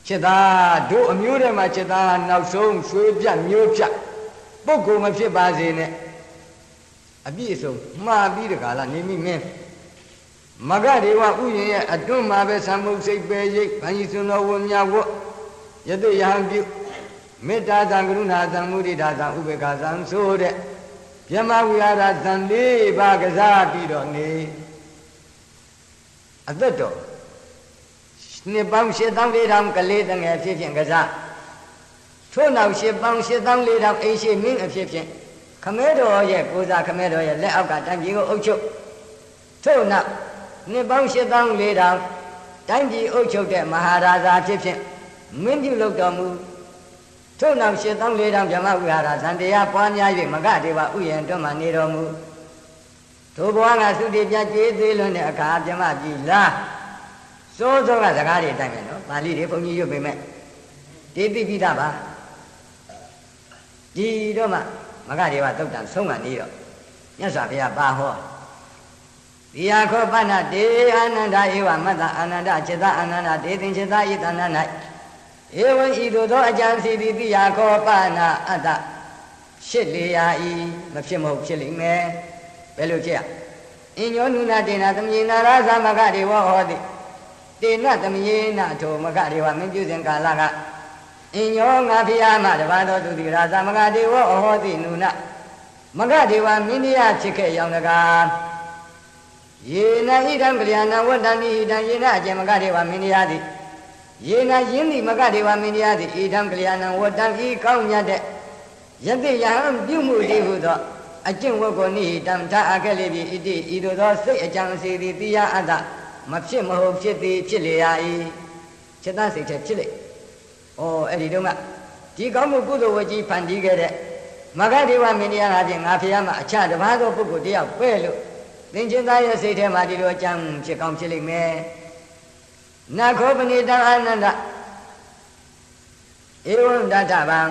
จิตตาดูอมิวเดมาจิตตานักส่งช่วยจัดมิวจัดปุกกูมาဖြစ်ပါစေနဲ့အပြည့်အစုံမှားပြီးတကလားနေမိမင်းမဂဒေဝဥယျာဉ်ရဲ့အတွန်းမှာပဲသံမုတ်စိတ်ပဲရိတ်ဗန္ဒီစွန်တော်ဝမြဝတ်ယသိယဟံပြုမေတ္တာသံကရုဏာသံမုဒိတာသံဥပေက္ခသံဆိုတဲ့ဗျမဝိဟာရသံ၄ပါးကစားပြီးတော့နေအသက်တော်နှစ်ပေါင်း8400ကလေးတငယ်ဖြစ်ဖြင့်ကစားထို့နောက်8ပေါင်း8400အိမ်ရှိမင်းအဖြစ်ဖြင့်ခမဲတော်ရဲ့ကိုစားခမဲတော်ရဲ့လက်အောက်ကတံပြည်ကိုအုပ်ချုပ်ထို့နောက်နှစ်ပေါင်း8400တိုင်းပြည်အုပ်ချုပ်တဲ့မဟာရာဇာဖြစ်ဖြင့်မင်းပြုလုပ်တော်မူထို့နောက်8400ဗြဟ္မဝိဟာရဇန်တရားပွားများ၍မဂဒေဝဥယျာဉ်တွင်မှနေတော်မူထိုဘဝကသုတိပြကျွေးသေးလွန်းတဲ့အခါဗြဟ္မပြည်လာစိုးစောကစကားတွေအတိုင်းပဲနော်ပါဠိတွေဘုန်းကြီးရွတ်ပေမဲ့ဒီသိပိဋကပါဒီတော့မှမဂဒေဝသုတ်တံဆုံးကနေတော့မြတ်စွာဘုရားပါဟောဒီယာခောပဏ္ဏတေအာနန္ဒဧဝမတ္တအာနန္ဒจิตအာနန္ဒတေသင်จิตဤတဏ္ဍ၌ဧဝံဤသို့သောအကြံစီသည်တိယာခောပဏ္ဏအတ္တရှစ်လေရာဤမဖြစ်မဟုတ်ဖြစ်လိမ့်မယ်ဘယ်လိုဖြစ်ရအညောနုနာတေနာသမယေနာရသမဂဒေဝဟောတိတေနသမယေနာထိုမဂဒေဝမင်းပြုစဉ်ကာလကအညောငါဖျားမှတပါတော်သူတိရာသမဂဒေဝဟောတိနုနာမဂဒေဝမင်းတရားဖြစ်ခဲ့ရောင်တကားယေနဣဒံကလျာဏဝတ္တနိဣဒံယေနအကျမဂဒေဝမင်းတရားသည်ယေနယင်းသည်မဂဒေဝမင်းတရားသည်ဣဒံကလျာဏဝတ္တံဤကောင်းမြတ်တဲ့ယသိယဟံပြုမှုတည်းဟုသောအကျင့်ဝတ်ကိုနိတံထအကဲ့လေးပြီဣတိဤသို့သောစိတ်အကြံစီသည်တိယအတ္တမဖြစ်မဟုတ်ဖြစ်သည်ဖြစ်လေရာ၏จิตစိတ်ချက်ဖြစ်လေဩအဲ့ဒီတော့ကဒီကောင်းမှုကုသိုလ်ဝကြီးဖန်တီးခဲ့တဲ့မဂဒေဝမင်းတရားအပြင်ငါဖျားမှာအခြားတစ်ပါးသောပုဂ္ဂိုလ်တယောက်ပဲလို့သင်္ချင်သားရဲ့စိတ်ထဲမှာဒီလိုအကြံဖြစ်ကောင်းဖြစ်လိမ့်မယ်နခောပဏိတံအာနန္ဒဧဝံတထဗံ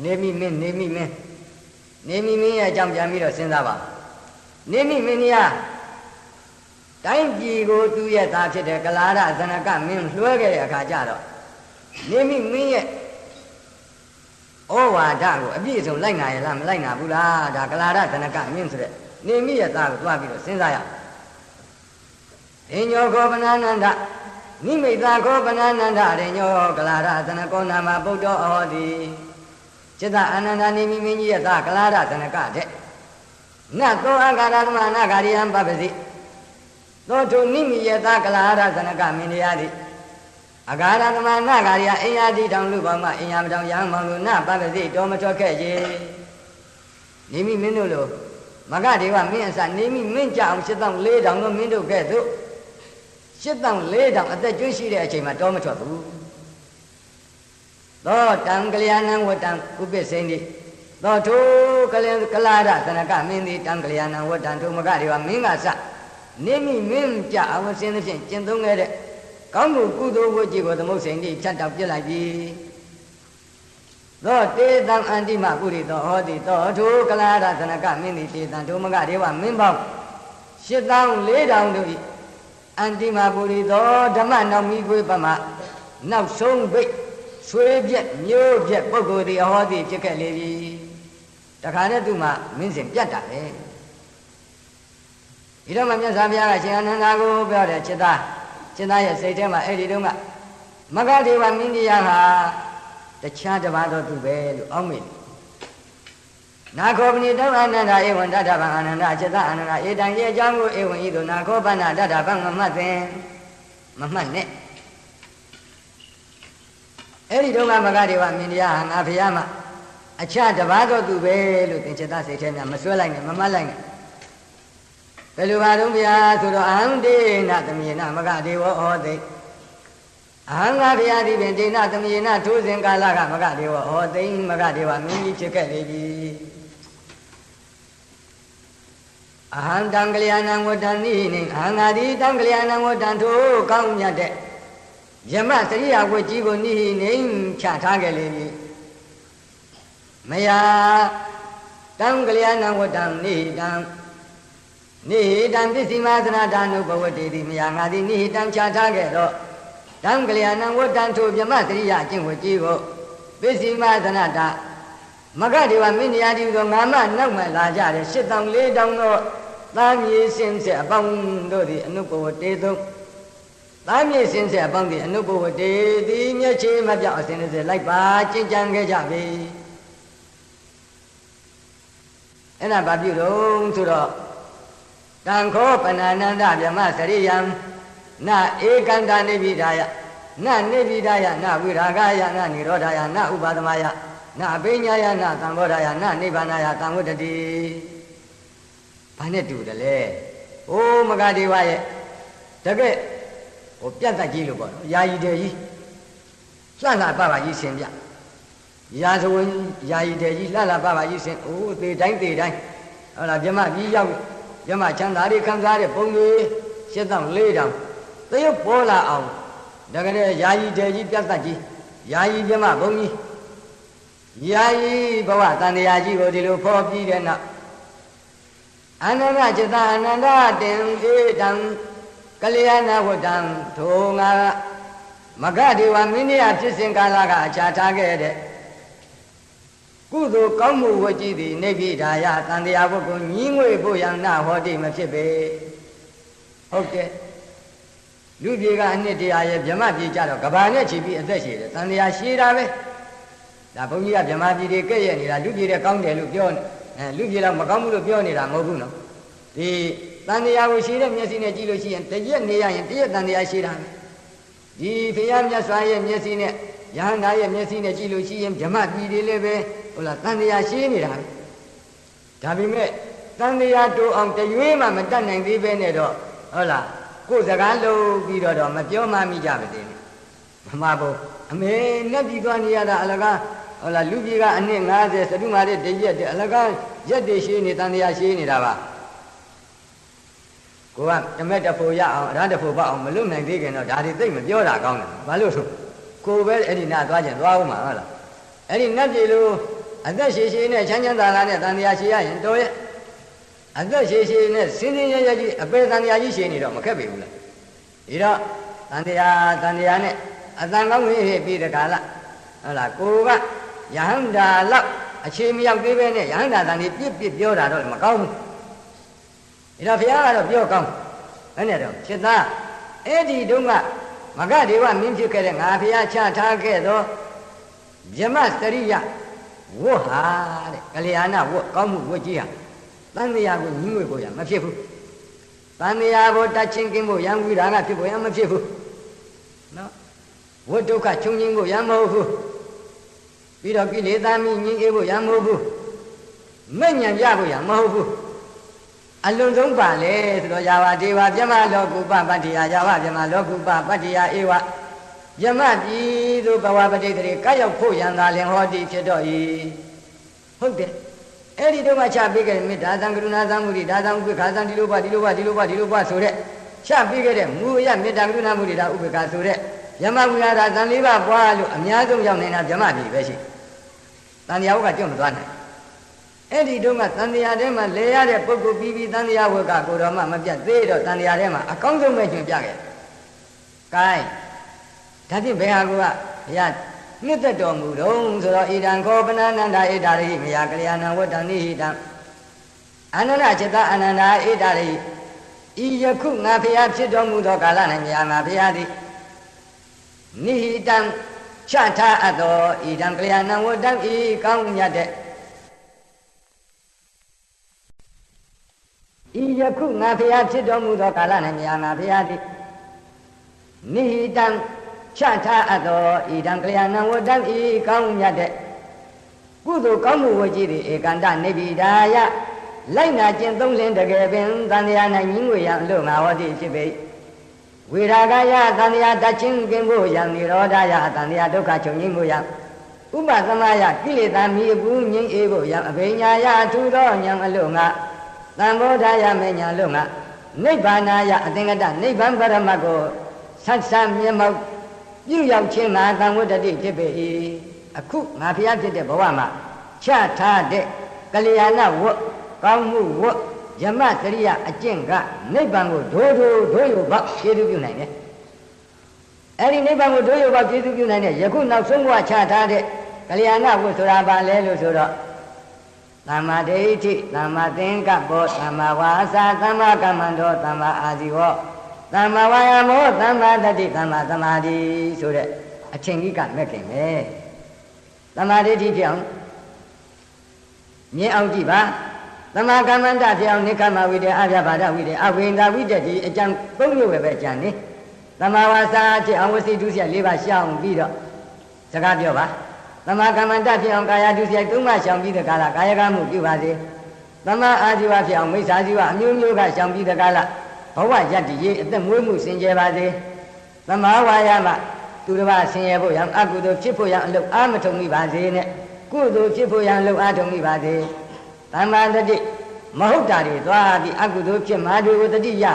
နေမိမင်းရဲ့အကြောင်းပြန်ပြီးတော့စဉ်းစားပါနေမိမင်းကြီးတိုင်းပြည်ကိုသူ့ရဲ့သားဖြစ်တဲ့ကလာရဇနကမင်းလွှဲခဲ့တဲ့အခါကျတော့နေမိမင်းရဲ့ဩဝါဒကိုအပြည့်အစုံလိုက်နာရလားမလိုက်နာဘူးလားဒါကလာရဇနကမင်းဆိုတဲ့နေမိရဲ့သားကိုတွားပြီးတော့စဉ်းစားရအောင်ညောခောပဏာနန္ဒနိမိတ်သာခောပဏာနန္ဒရေညောကလာရဇနကောနာမဗုဒ္ဓဩဟောတိจิตအာနန္ဒနေမိမင်းကြီးရဲ့သားကလာရဇနကတဲ့နတ်သောအဂါရသမနာဂါရိယံပပစီသောထုနိမိယတာကလာရဇနကမင်းတရားသည်အဂါရသမနာဂါရိယအိယာတိတောင်လူပေါင်းမှအင်ယာမတောင်ရံမောင်လူနပပစီတော်မထွက်ခဲ့ရေနေမိမင်းတို့လိုမဂဒေဝမင်းအစနေမိမင်းကြအောင်8400တို့မင်းတို့ကဲ့သို့8400အသက်ကျွေးရှိတဲ့အချိန်မှာတော်မထွက်ဘူးသောတံကလျာဏံဝတ္တံဥပ္ပစိန်တိသောထိုကလာရဇနကမင်းသည်တံကလျာဏံဝတ္တံထိုမဂဒေဝမင်းကစနေမိမင်းကြအဝစင်းသဖြင့်ကျင့်သုံးခဲ့တဲ့ကောင်းမှုကုသိုလ်ဝတ်ကြီးကိုသမုတ်စိန်တိဖြတ်တောက်ပြစ်လိုက်ပြီသောတေတံအန္တိမပုရိသောဟောတိသောထိုကလာရဇနကမင်းသည်တေတံထိုမဂဒေဝမင်းပေါင်း8400တို့၏အန္တိမပုရိသောဓမ္မနောက်မိခွေပမနောက်ဆုံးဘိတ်ဆွေးပြက်မျိုးပြက်ပုဂ္ဂိုလ်သည်ဟောတိဖြစ်ခဲ့လေပြီတခါနဲ့သူမှမင်းစဉ်ပြတ်တာပဲဒီတော့မှမြတ်စွာဘုရားကရှင်အနန္ဒာကိုပြောတယ်จิตရဲ့စိတ်ထဲမှာအဲ့ဒီတော့ကမဂဒေဝမင်းတရားဟာတခြားတစ်ပါးသောသူပဲလို့အောက်မေ့နာခောပဏိတောအာနန္ဒဧဝံတတ္ထဗံအာနန္ဒจิตအာနန္ဒဧတံရဲ့အကြောင်းကိုဧဝံဤသို့နာခောပဏ္ဏတတ္ထဗံမမှတ်သင်မမှတ်နဲ့အဲ့ဒီတော့ကမဂဒေဝမင်းတရားဟာငါဖျားမှာအခြားတစ်ပါးသောသူပဲလို့သင်จิตစိတ်ထဲမှာမစွဲလိုက်နဲ့မမှတ်လိုက်နဲ့ဘယ်လိုပါတော့ဗျာဆိုတော့အဟံဒေနသမယေနမဂဒေဝဟောတိအဟံငါဗျာဒီပင်ဒေနသမယေနထိုးစဉ်ကာလကမဂဒေဝဟောတိမဂဒေဝမင်းကြီးဖြစ်ခဲ့လေပြီအဟံတံကလျာဏံဝတ္တံနိနေအဟံငါဒီတံကလျာဏံဝတ္တံထိုကောင်းမြတ်တဲ့ယမစရိယဝတ်ကြီးကိုနိနေချထားခဲ့လေပြီမယတံကလျာဏံဝတ္တံနိတံနိဟိတံပစ္စည်းမသနာဒါနုဘဝတေတိမယငါသည်နိဟိတံချထားခဲ့တော့ တံကလျာဏံဝတ္တံထိုမြမတရိယအကျင့်ကိုကြည်ကိုပစ္စည်းမသနတာမဂ္ဂဒေဝမင်းတရားဒီသောငါမနောက်မှလာကြတဲ့၈တောင်၄တောင်သောသားမြေစင်ဆက်အပေါင်းတို့သည်အနုပဝတေသုံးသားမြေစင်ဆက်အပေါင်းသည်အနုပဝတေသည်မျက်ခြေမပြောက်အစဉ်တစ်လိုက်ပါကျင့်ကြံခဲ့ကြပြီအဲ့ဒါဘာပြုတော့ဆိုတော့တံခောပဏာနန္ဒဗြဟ္မစရိယံနဧကန္တနိဗ္ဗိဒာယနနိဗ္ဗိဒာယနဝိရာဂယနနိရောဓာယနဥပါဒမယနအပိညာယနသံဘောဓာယနနိဗ္ဗာနယသံဝတ္တတိဘာနဲ့တူတယ်လဲဟိုမဂ္ဂဒေဝရဲ့တကယ်ဟိုပြတ်သက်ကြီးလို့ပေါ့နော်ယာယီတယ်ကြီးလှလှပပကြီးဆင်ပြရာဇဝင်ယာယီတယ်ကြီးလှလှပပကြီးဆင်အိုးသေတိုင်းသေတိုင်းဟုတ်လားဗြဟ္မကြီးရောက်ဗြဟ္မချမ်းသာတွေခံစားတဲ့ပုံတွေ၈တောင်၄တောင်သရုပ်ပေါ်လာအောင်တကယ်ယာယီတယ်ကြီးပြတ်သက်ကြီးယာယီဗြဟ္မဘုံကြီးယာယီဘဝတန်တရားကြီးကိုဒီလိုဖော်ပြီးတဲ့နောက်အနန္တจิตအနန္တတင်ဧတံကလျာဏဝတ္တံထိုငါမဂ္ဂဒေဝမင်းတရားဖြစ်စဉ်ကာလကအခြားထားခဲ့တဲ့ကုသိုလ်ကောင်းမှုဝတ်ကြည်သည်နိဗ္ဗိဒာယတန်တရားဝတ်ကိုညီးငွေဖို့ရန်နာဟောတိမဖြစ်ပေဟုတ်တယ်လူပြေကအနှစ်တရာရဲ့ဗြဟ္မပြေကြတော့ကဘာနဲ့ချီပြီးအသက်ရှည်တယ်တန်တရားရှည်တာပဲဒါဘုန်းကြီးကဗြဟ္မပြေတွေကဲ့ရဲ့နေတာလူပြေတဲ့ကောင်းတယ်လို့ပြောလူပြေတော့မကောင်းဘူးလို့ပြောနေတာမဟုတ်ဘူးနော်ဒီတန်တရားကိုရှည်တဲ့မျက်စိနဲ့ကြည့်လို့ရှိရင်တရက်နေရရင်တရက်တန်တရားရှည်တာပဲဒီဖရာမြတ်စွာရဲ့မျက်စိနဲ့ယဟန္တာရဲ့မျက်စိနဲ့ကြည့်လို့ရှိရင်ဗြဟ္မပြေတွေလည်းပဲဟုတ်လားတန်တရားရှည်နေတာပဲဒါပေမဲ့တန်တရားတိုးအောင်တရွေးမှမတတ်နိုင်သေးပဲနဲ့တော့ဟုတ်လားကိုယ်စကားလုံးပြီးတော့မပြောမှမိကြပါသေးနဲ့မမဘုံအမေနဲ့ပြီးသွားနေရတာအလကားဟုတ်လားလူကြီးကအနှစ်50စတုမာတဲ့တရက်တဲ့အလကားရက်တွေရှည်နေတန်တရားရှည်နေတာပါကိုကဓမ္မတဖို့ရအောင်အရဟတဖို့ပေါ့အောင်မလုပ်နိုင်သေးခင်တော့ဒါတွေသိမပြောတာကောင်းတယ်ဘာလို့ဆိုကိုပဲအဲ့ဒီနာသွားခြင်းသွားဦးမှာဟုတ်လားအဲ့ဒီနတ်ပြည်လိုအသက်ရှည်ရှည်နဲ့ချမ်းချမ်းသာသာနဲ့တန်တရားရှည်ရရင်တော်ရဲ့အသက်ရှည်ရှည်နဲ့စင်းစင်းရဲရဲကြီးအပေတန်တရားကြီးရှည်နေတော့မခက်ပေဘူးလားဒီတော့တန်တရားနဲ့အတန်ကောင်းဟေ့ပြီးတကားလားဟုတ်လားကိုကယဟန္တာလောက်အခြေမရောက်သေးပဲနဲ့ယဟန္တာတန်ကြီးပြစ်ပြောတာတော့မကောင်းဘူးဒါဘုရားကတော့ပြောကောင်းဘယ်နဲ့တော့ဖြစ်သားအဲ့ဒီတုန်းကမဂ္ဂဒေဝမင်းဖြစ်ခဲ့တဲ့ငါဘုရားချထားခဲ့သောဗြဟ္မစရိယဝတ်ဟာတဲ့ကလျာဏဝတ်ကောင်းမှုဝတ်ကြီးဟာတန်တရားကိုညီးငွေကိုရမဖြစ်ဘူးတန်တရားကိုတတ်ချင်းကင်းဖို့ရံဝိရာကဖြစ်ဖို့ရမဖြစ်ဘူးနော်ဝတ်ဒုက္ခချုပ်ငြိမ်းဖို့ရမဟုတ်ဘူးပြီးတော့ကိလေသာမိငြိမ်းအေးဖို့ရမဟုတ်ဘူးမဲ့ညံရဖို့ရမဟုတ်ဘူးအလွန်ဆုံးပါလေဆိုတော့ယာဝဒေဝဗြဟ္မလောကုပပတ္တိယယာဝဗြဟ္မလောကုပပတ္တိယဧဝဗြဟ္မပြည်သို့ဘဝပဋိသေကရောက်ဖို့ရန်သာလင်ဟောတိဖြစ်တော့၏ဟုတ်တယ်အဲ့ဒီတော့မှချပေးခဲ့တဲ့မေတ္တာသံကရုဏာသံမုဒိဒါသံဥပေက္ခသံဒီလိုပါဆိုတဲ့ချပေးခဲ့တဲ့မူရမေတ္တာကရုဏာမုဒိဒါဥပေက္ခဆိုတဲ့ဗြဟ္မဝိဟာရသံ၄ပါးပွားလို့အများဆုံးရောက်နေတာဗြဟ္မပြည်ပဲရှိတန်တရားဝကကျွတ်မသွားနိုင်အဲ့ဒီတော့ကတန်တရားထဲမှာလဲရတဲ့ပုဂ္ဂိုလ်ပြီးတန်တရားဝကကိုတော်မှမပြတ်သေးတော့တန်တရားထဲမှာအကောင်းဆုံးပဲကျွတ်ပြခဲ့။ gain ဒါဖြင့်ဘယ်ဟာကဘုရားနှစ်သက်တော်မူတော့ဆိုတော့ဣဒံခောပနနန္ဒဧတာရိမယကလျာဏဝတ္တနိဟိတံအနန္တจิตအနန္ဒဧတာရိဤယခုငါဘုရားဖြစ်တော်မူသောကာလ၌မြာငါဘုရားသည်နိဟိတံချထားအပ်သောဣဒံကလျာဏဝတ္တံဤကောင်းမြတ်တဲ့ဤယခုငါဘုရားဖြစ်တော်မူသောကာလ၌မြာငါဘုရားသည်နိဟိတံချထားအပ်သောဣဒံကလျာဏဝတ္တံဤကောင်းမြတ်တဲ့ကုသိုလ်ကောင်းမှုဝကြီးသည်ဧကန္တနိဗ္ဗိဒာယလိုက်နာကျင့်သုံးလင်တကယ်ပင်တန်တရား၌ညီးငွေရန်အလို့ငါဟောတိဖြစ်ပေဝိရာဂယတန်တရားတချင်းကင်ဖို့ရန်နိရောဓယတန်တရားဒုက္ခချုပ်ငြိမ်းဖို့ရန်ဥပသမယကိလေသာမြည်အပူငြိမ်းအေးဖို့ရန်အဘိညာယအထူသောဉာဏ်အလို့ငါသံဘောဓယမေညာလို့ငါနိဗ္ဗာနာယအသင်္ကတနိဗ္ဗာန်ပရမတ်ကိုဆတ်ဆတ်မျက်မှောက်ပြုရောက်ခြင်းငါသံဝတ္တတိဖြစ်ပေ၏အခုငါဘုရားဖြစ်တဲ့ဘဝမှာချထားတဲ့ကလျာဏဝတ်ကောင်းမှုဝတ်ယမစရိယအကျင့်ကနိဗ္ဗာန်ကိုဒိုးယိုပေါက်ခြေပြုနိုင်တယ် အဲ့ဒီနိဗ္ဗာန်ကိုတို့ရုပ်ပေါက်ကျေးဇူးပြုနိုင်တဲ့ယခုနောက်ဆုံးဘဝချထားတဲ့ကလျာဏဝတ်ဆိုတာဘာလဲလို့ဆိုတော့သမ္မာဒိဋ္ဌိသမ္မာသင်္ကပ္ပောသမ္မာဝါစာသမ္မာကမ္မန္တောသမ္မာအာဇီဝသမ္မာဝါယာမောသမ္မာတတိသမ္မာသမာဓိဆိုတဲ့အချိန်ကြီးကမဲ့ခင်ပဲသမ္မာဒိဋ္ဌိဖြစ်အောင်မြင်အောင်ကြည့်ပါသမ္မာကမ္မန္တဖြစ်အောင်နိက္ခမဝိတ္တအဗျာပါဒဝိတ္တအဝိန္ဒဝိတ္တဒီအကျံ၃မျိုးပဲကြံနေသမ္မာဝါစာဖြစ်အောင်ဝစီဒုစရိုက်၄ပါးရှောင်ပြီးတော့စကားပြောပါသမ္မာကမ္မန္တဖြစ်အောင်ကာယဒုစရိုက်၃ပါးရှောင်ပြီးတဲ့ကာလကာယကမှုပြုပါစေသမ္မာအာဇီဝဖြစ်အောင်မိစ္ဆာဇီဝအမျိုးမျိုးကရှောင်ပြီးတဲ့ကာလဘဝယတ္တိရေအသက်မွေးမှုစင်ကြယ်ပါစေသမ္မာဝါယာမသူတစ်ပါးဆင်ရဖို့ရန်အကုသိုလ်ဖြစ်ဖို့ရန်အလုပ်အားမထုံမိပါစေနဲ့ကုသိုလ်ဖြစ်ဖို့ရန်အလုပ်အားထုံမိပါစေသမ္မာတတိမဟုတ်တာတွေသွားပြီးအကုသိုလ်ဖြစ်မှာတွေကိုတတိယ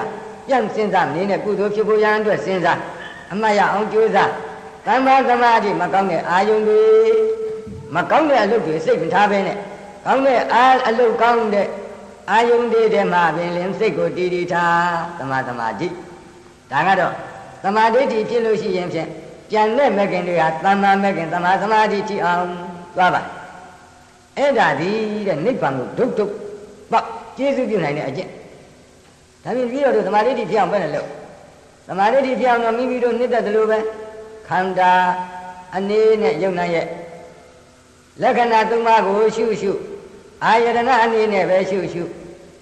ပြန်စဉ်းစားနေနဲ့ကုသိုလ်ဖြစ်ဖို့ရန်အတွက်စဉ်းစားအမှတ်ရအောင်ကြိုးစားသမ္မာသမာဓိမကောင်းတဲ့အာယုန်တွေမကောင်းတဲ့အလုပ်တွေစိတ်မထားဘဲနဲ့ကောင်းတဲ့အလုပ်ကောင်းတဲ့အာယုန်တွေထဲမှာပင်လင်စိတ်ကိုတည်တည်ထားသမ္မာသမာဓိဒါကတော့သမာဓိဖြစ်လို့ရှိရင်ဖြင့်ကြံတဲ့မဂ္ဂင်တွေကသမ္မာမဂ္ဂင်သမာသမာဓိဖြစ်အောင်သွားပါအဲ့ဒါဒီတဲ့နိဗ္ဗာန်ကိုဒုက္ခပေါ့ကျေးဇူးပြုနိုင်တဲ့အကျင့်ဒါပြင်ပြီးတော့သမာဓိဖြစ်အောင်ပဲလို့သမာဓိဖြစ်အောင်တော့မိမိတို့နှစ်သက်တယ်လို့ပဲခန္ဓာအနေနဲ့ယုံနာရဲ့လက္ခဏာ၃ပါးကိုရှုရှုအာယတနာအနေနဲ့ပဲရှုရှု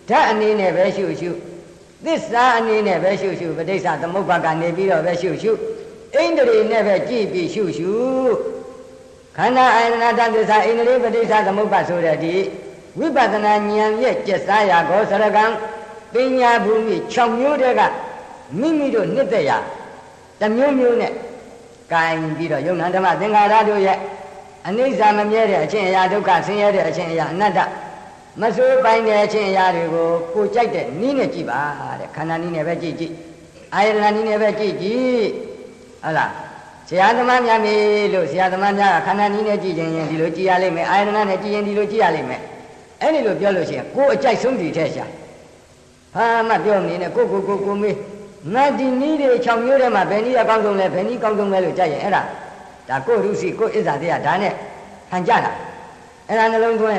ဓာတ်အနေနဲ့ပဲရှုရှုသစ္စာအနေနဲ့ပဲရှုရှုပဋိစ္စသမုပ္ပါကနေပြီးတော့ပဲရှုရှုဣန္ဒြေနဲ့ပဲကြည့်ပြီးရှုရှုခန္ဓာအာယတနာဓာတ်သစ္စာဣန္ဒြေပဋိစ္စသမုပ္ပါဆိုတဲ့ဒီဝိပဿနာဉာဏ်ရဲ့ကျက်စားရာဂောစရကံပညာဘူမိ6မျိုးတည်းကမိမိတို့နှစ်သက်ရာတစ်မျိုးမျိုးနဲ့ကင်ပြီးတော့ယုံနာဓမ္မသင်္ခါရတို့ရဲ့အနိစ္စမမြဲတဲ့အချင်းအရာဒုက္ခဆင်းရဲတဲ့အချင်းအရာအနတ္တမဆိုးပိုင်းတဲ့အချင်းအရာတွေကိုကိုကြိုက်တဲ့နည်းနဲ့ကြည့်ပါတဲ့ခန္ဓာနည်းနဲ့ပဲကြည့်ကြည့်အာယတနာနည်းနဲ့ပဲကြည့်ကြည့်ဟုတ်လားဆရာသမားများမေးလို့ဆရာသမားများကခန္ဓာနည်းနဲ့ကြည့်ခြင်းရင်ဒီလိုကြည့်ရလိမ့်မယ်အာယတနာနဲ့ကြည့်ရင်ဒီလိုကြည့်ရလိမ့်မယ်အဲ့ဒီလိုပြောလို့ရှိရင်ကိုယ်အကြိုက်ဆုံးဒီထက်ရှာဟာမှပြောမနေနဲ့ကိုမေးငါဒီနည်းတွေ6မျိုးထဲမှာဘယ်နည်းအကောင်းဆုံးလဲဘယ်နည်းကောင်းဆုံးလဲလို့ကြည့်ရင်အဲ့ဒါကိုရုစီကိုဣဇာတရားဒါနဲ့ဟန်ကြတာအဲ့ဒါနှလုံးသွင်း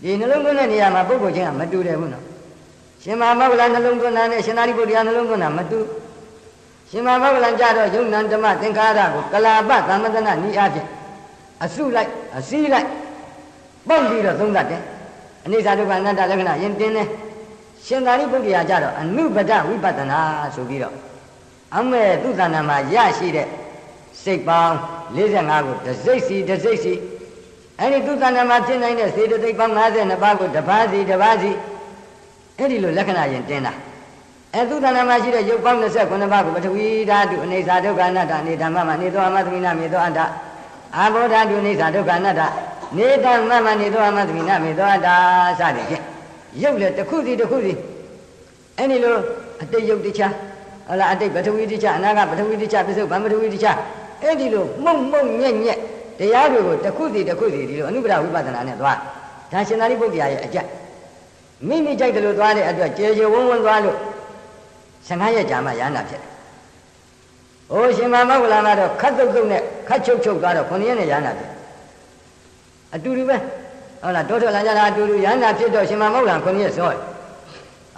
ဒီနှလုံးသွင်းတဲ့နေရာမှာပုဂ္ဂိုလ်ချင်းကမတူတယ်ဘူးနော်ရှင်မမောဂလနှလုံးသွင်းတာနဲ့ရှင်သာရိပုတ္တရာနှလုံးသွင်းတာမတူရှင်မမောဂလကြတော့ယုံနံဓမ္မသင်္ခါရကိုကလာပသမတနာဤအဖြစ်အစုလိုက်အစည်းလိုက်ပေါက်ပြီးတော့သုံးတတ်တယ်အနိစ္စဒုက္ခအနတ္တလက္ခဏာယဉ်တင်းတယ်ရှင်သာရိပုတ္တရာကြတော့အနုပဒဝိပဿနာဆိုပြီးတော့အမေသူသဏ္ဍာန်မှာရရှိတဲ့စိတ်ပေါင်း45ကိုတစ်စိတ်စီအဲ့ဒီသူသဏ္ဍာန်မှာဖြစ်နိုင်တဲ့စေတသိက်ပေါင်း52ပါးကိုတစ်ပါးစီအဲ့ဒီလိုလက္ခဏာယဉ်တင်းတာအဲ့သူသဏ္ဍာန်မှာရှိတဲ့ရုပ်ပေါင်း29ပါးကိုပထဝီဓာတုအနိစ္စဒုက္ခအနတ္တနေဓမ္မမှာနေသောအမသမိနာမေသောအတ္တအာဘောဓာတုအနိစ္စဒုက္ခအနတ္တနေဓမ္မမှာနေသောအမသမိနာမေသောအတ္တစသည်ဖြင့်ရုပ်လည်းတစ်ခုစီအဲ့ဒီလိုအတိတ်ရုပ်တစ်ခြားဟုတ်လားအတိတ်ပထဝီတစ်ခြားအနာဂတ်ပထဝီတစ်ခြားပစ္စုပန်ပထဝီတစ်ခြားအဲ့ဒီလိုမှုန့်ညက်တရားတွေကိုတစ်ခုစီဒီလိုအနုပဒဝိပဿနာနဲ့သွားဒါရှင်သာရိပုတ္တရာရဲ့အကြက်မိမိကြိုက်တယ်လို့သွားတဲ့အတွက်ကျေဝန်းသွားလို့15ရက်ကြာမှရဟန္တာဖြစ်တယ်။အိုးရှင်မမောဂလန်ကတော့ခတ်တုတ်နဲ့ခတ်ချုပ်သွားတော့9ရက်နဲ့ရဟန္တာဖြစ်အတူတူပဲဟုတ်လားတောထွက်လာကြတာအတူတူရဟန္တာဖြစ်တော့ရှင်မမောဂလန်9ရက်စောတယ်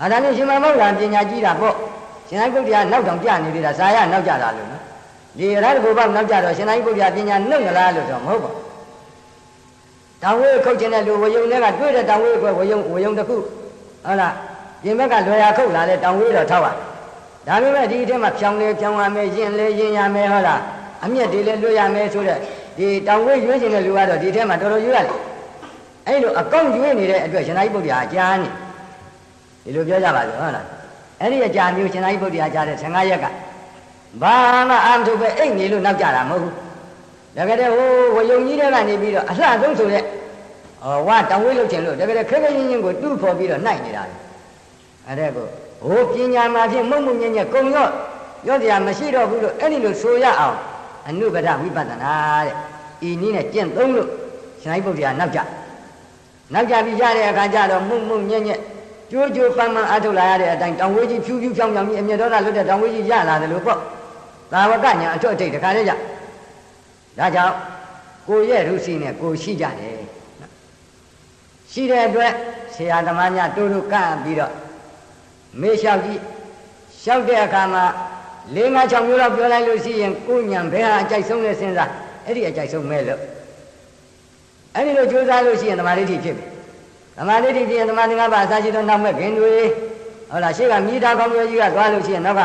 ။ဒါနဲ့ရှင်မမောဂလန်ပညာကြီးတာပေါ့ရှင်သာရိပုတ္တရာနောက်တောင်ပြနေသေးတာဇာယနောက်ကြတာလို့နော်ဒီရဟတဘောပေါက်နောက်ကြတော့ရှင်သာရိပုတ္တရာပညာနှုတ်မလားလို့ဆိုမဟုတ်ပါဘူးတောင်ဝေးခုတ်ခြင်းတဲ့လူဝယုံတွေကတွေ့တဲ့တောင်ဝေးကဝယုံတစ်ခုဟုတ်လားပြင်ဘက်ကလွယ်ရခုတ်လာတဲ့တောင်ဝေးတော့ထောက်ပါဒါပေမဲ့ဒီအထက်မှာဖြောင်းရမယ်ရင်ရမယ်ဟုတ်လားအမျက်တွေလည်းလွတ်ရမယ်ဆိုတဲ့ဒီတောင်ဝေးရွေးခြင်းတဲ့လူကတော့ဒီအထက်မှာတော်တော်ရွေးရတယ်အဲ့လိုအကောင့်ရွေးနေတဲ့အတွက်ရှင်သာရိပုတ္တရာအကြာနေဒီလိုပြောကြပါစို့ဟုတ်လားအဲ့ဒီအကြာမျိုးရှင်သာရိပုတ္တရာကြာတဲ့15ရက်ကဘာမှအာမထုတ်ပဲအိတ်နေလို့နောက်ကြတာမဟုတ်ဘူးတကယ်တည်းဟိုဝယုံကြီးတွေကနေပြီးတော့အလှဆုံးဆိုတဲ့ဝါတောင်ဝေးလုပ်ခြင်းလို့တကယ်တည်းခက်ခက်ရင်းရင်းကိုတူးဖော်ပြီးတော့နှိုက်နေတာလေအဲ့ဒါကိုဟိုပညာမှာဖြင့်မှုန့်ညက်ကုံရော့တရားမရှိတော့ဘူးလို့အဲ့ဒီလိုဆိုရအောင်အနုပဒဝိပဿနာတဲ့ဤနည်းနဲ့ကျင့်သုံးလို့ရှင်သာရိပုတ္တရာနောက်ကြပြီးရတဲ့အခါကျတော့မှုန့်ညက်ကျိုးပန်းအားထုတ်လာရတဲ့အတိုင်းတောင်ဝေးကြီးဖြူဖြောင်းကြီးအမျက်ဒေါသလွတ်တဲ့တောင်ဝေးကြီးရလာတယ်လို့ပေါ့ သာဝကညာအထွတ်အထိပ်တခါလေးကြဒါကြောင့်ကိုရဲ့ရုစီနဲ့ကိုရှိကြတယ်ရှိတဲ့အတွက်ဆရာသမားများတို့ကပ်ပြီးတော့မေးလျှောက်ကြည့်လျှောက်တဲ့အခါမှာ၄၅၆မျိုးတော့ပြောလိုက်လို့ရှိရင်ကိုညံဘယ်ဟာအကြိုက်ဆုံးလဲစဉ်းစားအဲ့ဒီအကြိုက်ဆုံးမဲလို့အဲ့ဒီလိုကြိုးစားလို့ရှိရင်သမာဓိဖြစ်ပြီသမာဓိဖြစ်ရင်သမာဓိ၅ပါးအစာရှိသောနောက်မဲ့ခင်တွေဟုတ်လားရှေ့ကမိသားကောင်းမျိုးကြီးကသွားလို့ရှိရင်နောက်က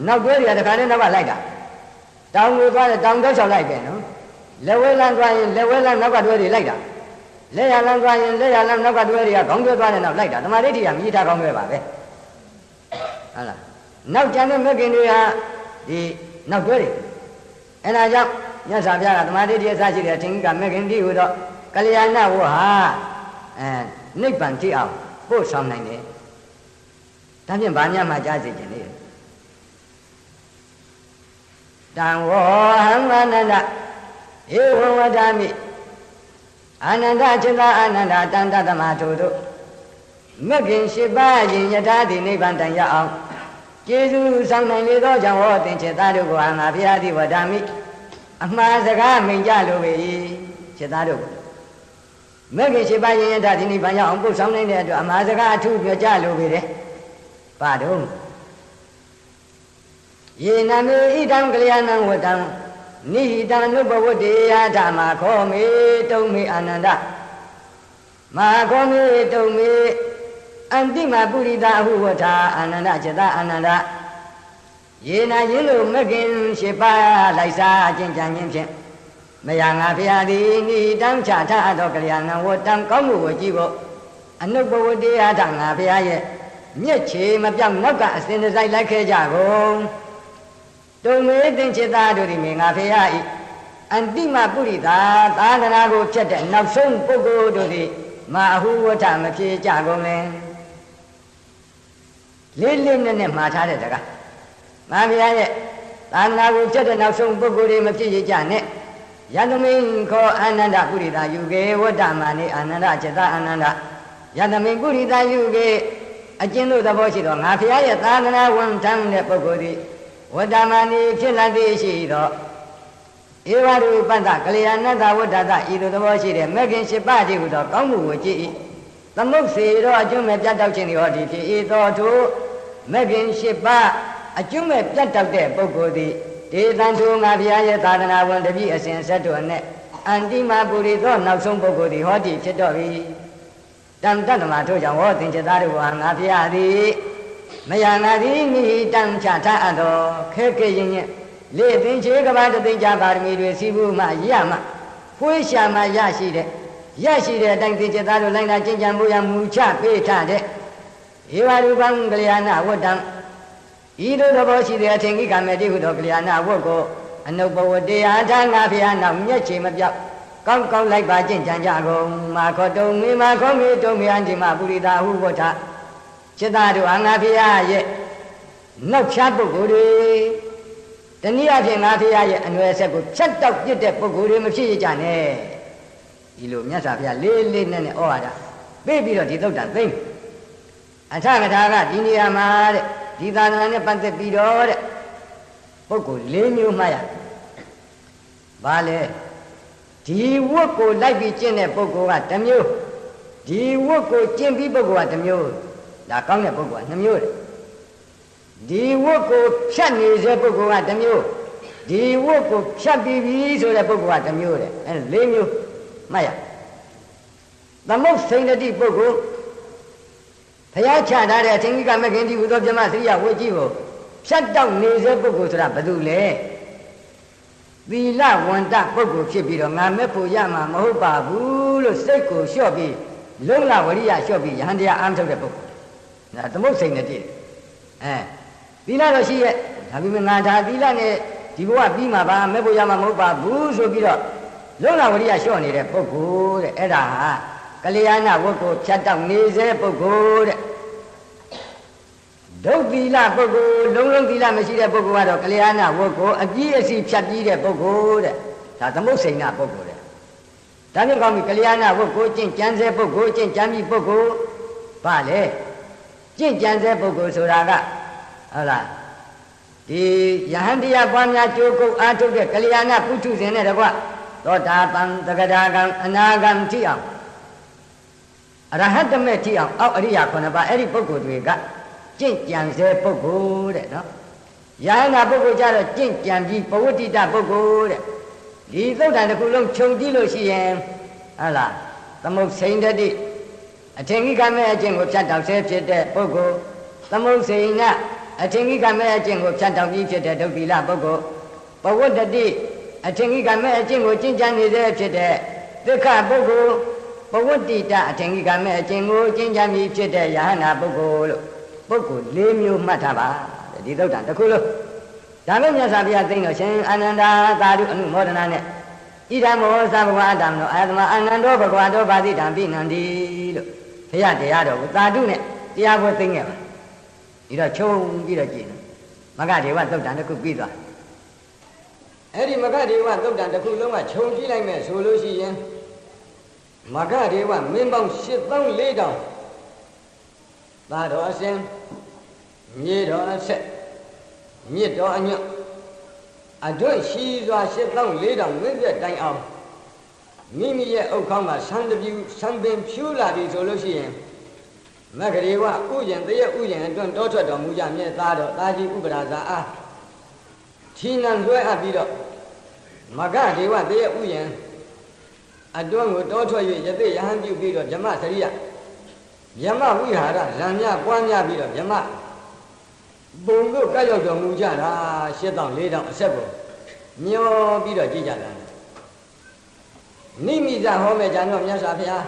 နောက်တွဲတွေကတခါတည်းနောက်ကလိုက်တာတောင်ကိုသွားတယ်တောင်တော့လျှောက်လိုက်ပဲနော်လက်ဝဲလန်းသွားရင်လက်ဝဲလန်းနောက်ကတွဲတွေလိုက်တာလက်ရလန်းသွားရင်လက်ရလန်းနောက်ကတွဲတွေကခေါင်းတွဲသွားတယ်နောက်လိုက်တာသမာဓိကမိသားကောင်းမျိုးပါပဲဟုတ်လားနောက်ကျန်တဲ့မဲ့ခင်တွေဟာဒီနောက်တွဲတွေအဲ့ဒါကြောင့်မြတ်စွာဘုရားကသမာဓိတရားစရှိတဲ့အထင်ကြီးကမဲ့ခင်တိဟူတော့ကလျာဏဝဟာနိဗ္ဗာန်ကြည့်အောင်ပို့ဆောင်နိုင်တယ်ဒါဖြင့်ဗာများမှကြားစေခြင်းလေတံဝောဟံအာနန္ဒဧဝံဝဒာမိအာနန္ဒจิตအာနန္ဒတန်တသမထိုတို့မဂ္ဂင်၈ပါးရင်ယထာတိနိဗ္ဗာန်တန်ရအောင်ကျေးဇူးဆောင်နိုင်လေသောကြောင့်ဟောသင်္ချေသားတို့ကိုငါဘုရားသည်ဝဒာမိအမှားစကားမိန်ကြလိုပေ၏ခြေသားတို့မဂ္ဂင်၈ပါးရင်ယထာတိနိဗ္ဗာန်ရအောင်ပို့ဆောင်နိုင်တဲ့အတွက်အမှားစကားအထုပြောကြလိုပေတယ်ပါတော့ယေနမေဣတံကလျာဏံဝတ္တံနိဟိတံနုပဝတ္တေယဓမ္မခောမေတုံမေအာနန္ဒမဟာခောမေတုံမေအန္တိမပုရိသအဟုဝဋ္ဌာအာနန္ဒจิตအာနန္ဒယေနယင်းလိုမဂ္ဂင်၈ပါးလိုက်စားအကျင့်ကြံခြင်းဖြင့်မယငါဖျားသည်နိဟိတံချထအသောကလျာဏံဝတ္တံကောင်းမှုကိုကြည့်ဖို့အနုပဝတ္တေယဓမ္မငါဖျားရဲ့မြက်ချေမပြောင်းနောက်ကအစဉ်တစိုက်လိုက်ခဲ့ကြကုန်တုံမေသင်္ချေသားတို့ဒီမင်္ဂဖေယဤအန္တိမပုရိသသာသနာကိုဖြတ်တဲ့နောက်ဆုံးပုဂ္ဂိုလ်တို့သည်မအဟုဝဋ္ဌမဖြစ်ကြကုန်လဲလေးလေးနက်နက်မှားထားတဲ့တကားငါဘုရားရဲ့သာသနာကိုဖြတ်တဲ့နောက်ဆုံးပုဂ္ဂိုလ်တွေမဖြစ်ကြနဲ့ယတမိန်ခောအာနန္ဒပုရိသယူကေဝဋ္ဌမာနေအာနန္ဒจิตအာနန္ဒယတမိန်ပုရိသယူကေအကျဉ်းတို့သဘောရှိတော့ငါဘုရားရဲ့သာသနာဝန်ထမ်းတဲ့ပုဂ္ဂိုလ်သည်ဝတ္တမဏိဖြစ်လာသည်ရှိတော့ဧဝရူပတ္တကလျာဏတ္တဝတ္တတဤသို့သဘောရှိတဲ့မဂ္ဂင်၈ပါးတည်းဟူသောကောင်းမှုကိုကြည့်၏သမုတ်စေတော့အကျွမ်းမဲ့ပြတ်တောက်ခြင်းသည်ဟောဒီဖြစ်၏သောထိုမဂ္ဂင်၈ပါးအကျွမ်းမဲ့ပြတ်တောက်တဲ့ပုဂ္ဂိုလ်သည်ဒေသံထိုငါဘုရားရဲ့သာသနာဝန်တပည့်အစဉ်ဆက်တို့နဲ့အန္တိမပုရိသောနောက်ဆုံးပုဂ္ဂိုလ်သည်ဟောဒီဖြစ်တော့၏တံတတ္တမထို့ကြောင့်ဟောသင်္ချေသားတို့ဟာငါဘုရားသည်မယနာသည်နိဟိတံချထအပ်သောခဲခဲရင်ရင်လေသင်္ချေကဘာတသိကြပါရမီတွေစီဘူးမှရမှဖွေးရှာမှရရှိတဲ့အတိုင်းသင်္ချေသားတို့လိုက်နာကျင့်ကြံမှုရမူချပေးထားတဲ့ဧဝရူပံကလျာဏဝတ္တံဤသို့သဘောရှိတဲ့အထင်ကြီးကမဲ့တိဟုသောကလျာဏဝတ်ကိုအနုပဝတ္တေအာထာငါဖျားနောက်မျက်ခြေမပြောက်ကောင်းကောင်းလိုက်ပါကျင့်ကြံကြကုန်မာခောတုံမေမာခောမေတုံမေအန္တိမပုရိသဟုဝဋ္ဌจิตတို့အာငါဖျားရဲ့နောက်ဖြားပုဂ္ဂိုလ်တွေတနည်းအားဖြင့်ငါဖျားရဲ့အနွယ်ဆက်ကိုဖြတ်တောက်ပြစ်တဲ့ပုဂ္ဂိုလ်တွေမဖြစ်ရကြနဲ့ဒီလိုမြတ်စွာဘုရားလေးလေးနဲ့ဩဝါဒပေးပြီးတော့ဒီသုတ်တံသိမ့်အထကထာကဒီနေရာမှာတဲ့ဒီသာသနာနဲ့ပတ်သက်ပြီးတော့တဲ့ပုဂ္ဂိုလ်၄မျိုးမှတ်ရဘာလဲဒီဝတ်ကိုလိုက်ပြီးကျင့်တဲ့ပုဂ္ဂိုလ်ကတစ်မျိုးဒီဝတ်ကိုကျင့်ပြီးပုဂ္ဂိုလ်ကတစ်မျိုးဒါကောင်းတဲ့ပုဂ္ဂိုလ်က2မျိုးတဲ့ဒီဝတ်ကိုဖြတ်နေတဲ့ပုဂ္ဂိုလ်ကတစ်မျိုးဒီဝတ်ကိုဖြတ်ပြီးပြီဆိုတဲ့ပုဂ္ဂိုလ်ကတစ်မျိုးတဲ့အဲ၄မျိုးမှတ်ရသမုတ်စိန်တိပုဂ္ဂိုလ်ဘုရားချထားတဲ့အထင်ကြီးကမခင်တိဟူသောပြမစရိယဝတ်ကြီးကိုဖြတ်တောက်နေတဲ့ပုဂ္ဂိုလ်ဆိုတာဘာလို့လဲသီလဝန္တပုဂ္ဂိုလ်ဖြစ်ပြီးတော့ငါမဲ့ဖို့ရမှာမဟုတ်ပါဘူးလို့စိတ်ကိုလျှော့ပြီးလုံလဝရိယလျှော့ပြီးယဟန်တရားအားထုတ်တဲ့ပုဂ္ဂိုလ်ဒါသမုတ်စိန်တိသီလတော့ရှိရဲ့ဒါပေမဲ့ငါဒါသီလနဲ့ဒီဘဝပြီးမှာပါမဲ့ဖို့ရမှာမဟုတ်ပါဘူးဆိုပြီးတော့လုံလဝရိယလျှော့နေတဲ့ပုဂ္ဂိုလ်တဲ့အဲ့ဒါဟာကလျာဏဝတ်ကိုဖြတ်တောက်နေစေပုဂ္ဂိုလ်တဲ့ဒုသီလပုဂ္ဂိုလ်လုံးလုံးသီလမရှိတဲ့ပုဂ္ဂိုလ်ကတော့ကလျာဏဝတ်ကိုအကြီးအစီဖြတ်ပြီးတဲ့ပုဂ္ဂိုလ်တဲ့ဒါသမုတ်စိန်နာပုဂ္ဂိုလ်တဲ့ဒါမျိုးကောင်းပြီကလျာဏဝတ်ကိုကျင့်ကြံစေပုဂ္ဂိုလ်ကျင့်ကြံပြီးပုဂ္ဂိုလ်ဘာလဲကျင့်ကြံစေပုဂ္ဂိုလ်ဆိုတာကဟုတ်လား ဒီယဟန်တရားပွားများကြိုးကုပ်အားထုတ်တဲ့ကလျာဏပုထုဇဉ်နဲ့တကွသောတာပန်သဂဒါကံအနာဂံတိအောင်အရဟတမေတိအောင်အောက်အရိယာ9ပါးအဲ့ဒီပုဂ္ဂိုလ်တွေကကျင့်ကြံစေပုဂ္ဂိုလ်တဲ့နော်ယဟနာပုဂ္ဂိုလ်ကြတော့ကျင့်ကြံပြီးပဝတ္တိတပုဂ္ဂိုလ်တဲ့ဒီသုတ်တန်တစ်ခုလုံးခြုံကြည့်လို့ရှိရင်ဟုတ်လားသမုတ်စိန်တတိအထင်ကြီးကမဲ့အကျင့်ကိုဖြတ်တောက်ဆဲဖြစ်တဲ့ပုဂ္ဂိုလ်သမုတ်စိန်ကအထင်ကြီးကမဲ့အကျင့်ကိုဖြတ်တောက်ပြီးဖြစ်တဲ့ဒုတိလပုဂ္ဂိုလ်ပဝတ္တိအထင်ကြီးကမဲ့အကျင့်ကိုကျင့်ကြံနေတဲ့ဖြစ်တဲ့သက္ခပုဂ္ဂိုလ်ပဝတ္တိတအထင်ကြီးကမဲ့အကျင့်ကိုကျင့်ကြံပြီးဖြစ်တဲ့ယဟနာပုဂ္ဂိုလ်လို့ပုဂ္ဂိုလ်၄မျိုးမှတ်ထားပါဒီသုတ်တန်တစ်ခုလုံးဒါနဲ့မြတ်စွာဘုရားသိမ့်တော်ရှင်အာနန္ဒာသာဓုအနုမောဒနာနဲ့ဣဒံမောသဗ္ဗဝါတံနောအာသမအာနန္ဒောဘဂဝါတောဘာတိတံပိနန္တိလို့ဘုရားတရားတော်ကိုသာဓုနဲ့တရားပွဲသိမ့်ခဲ့ပါဒီတော့ခြုံပြီးတော့ကြည့်မဂ္ဂဒေဝသုတ်တန်တစ်ခုပြီးသွားအဲ့ဒီမဂ္ဂဒေဝသုတ်တန်တစ်ခုလုံးကခြုံကြည့်လိုက်မယ်ဆိုလို့ရှိရင်မဂ္ဂဒေဝမင်းပေါင်း8400တောင်သာတော်အရှင်မြေတော်အဆက်မြစ်တော်အညွတ်အတွတ်ရှိစွာ8400မင်းပြတိုင်အောင်မိမိရဲ့အုတ်ခေါင်းမှာဆန်းတပြူဆန်းပင်ဖြူလာပြီဆိုလို့ရှိရင်မဂ္ဂဒေဝဥယျံတရဥယျံအတွန်းတောထွက်တော်မူကြမြဲသားတော်တာကြီးဥပဒါဇာအားထီနံလွှဲအပ်ပြီးတော့မဂ္ဂဒေဝတရဥယျံအတွန်းကိုတောထွက်၍ယသိယဟန်ပြုပြီးတော့ဓမ္မစရိယယမဝိဟာရဇံမြပွားများပြီးတော့ဓမ္မပုံတို့ကရောက်တော်မူကြတာ8400အဆက်ကိုမျောပြီးတော့ကြည်ကြတာနိမိဇဟောမဲ့ကြံတော့မြတ်စွာဘုရား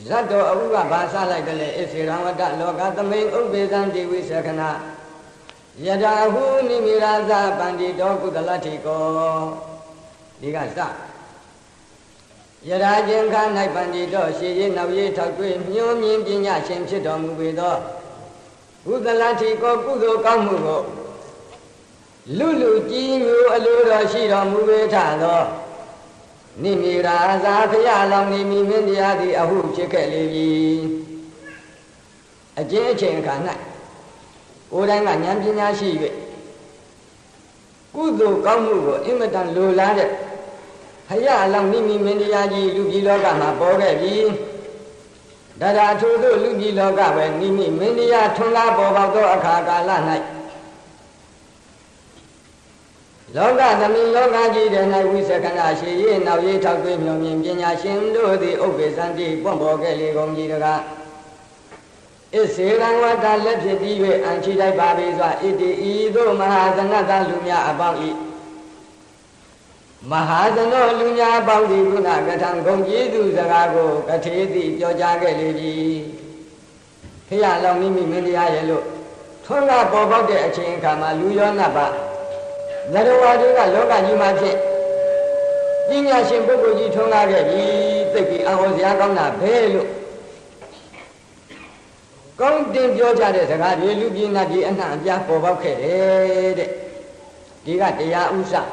ဇတ်တော်အဟုကဘာစလိုက်တယ်လေဣစေရဝတ္တလောကသမိန်ဥပ္ပေသံတိဝိသခဏယထာဟုနိမိရာဇပန္တိတောကုသလတိကောဒီကစယထာခြင်းခါ၌ပန္တိတောရှေးရေးနောက်ရေးထောက်တွေ့ညွှန်မြင်ပညာရှင်ဖြစ်တော်မူပေသောကုသလတိကောကုသိုလ်ကောင်းမှုကိုလူလူကြည်ညိုအလိုတော်ရှိတော်မူပေထသောနိမိရာဇာဖျားလောင်နေမိမင်းတရားသည်အဟုဖြစ်ခဲ့လေပြီအကျဉ်းအချိန်အခါ၌ကိုယ်တိုင်ကဉာဏ်ပညာရှိ၍ကုသိုလ်ကောင်းမှုကိုအင်မတန်လိုလားတဲ့ဖျားလောင်နိမိမင်းတရားကြီးလူပြည်လောကမှာပေါ်ခဲ့ပြီဒါထို့သောလူပြည်လောကပဲနိမိမင်းတရားထွန်းကားပေါ်ပေါက်သောအခါကာလ၌လောကသမီးလောကကြီးတဲ့၌ဝိသကနာရှိရေးနောက်ရေးထောက်တွေ့မြောင်မြင်ပညာရှင်တို့သည်ဥပ္ပေသံတိပွန့်ပေါ်ခဲ့လေကုန်ကြီးတကားဣစေရံဝတ္တလက်ဖြစ်ပြီး၍အံချီတိုက်ပါပေစွာဣတိဤသို့မဟာသနတလူများအပေါင်းဤမဟာသနောလူများအပေါင်းသည်ခုနကထံဂုံကျေးဇူးစကားကိုကထေတိပြောကြားခဲ့လေပြီဖျားလောင်မိမိမင်းတရားရဲ့လို့ထွန်းကားပေါ်ပေါက်တဲ့အချိန်အခါမှာလူရောနတ်ပါသရဝါတွေကလောကကြီးမှာဖြစ်ပညာရှင်ပုဂ္ဂိုလ်ကြီးထွန်းကားခဲ့ပြီသိပြီးအဟောစရာကောင်းတာဘဲလို့ကောင်းတင်ပြောကြတဲ့စကားတွေလူပြည်နတ်ပြည်အနှံ့အပြားပေါ်ပေါက်ခဲ့တယ်တဲ့ဒီကတရားဥစ္စာ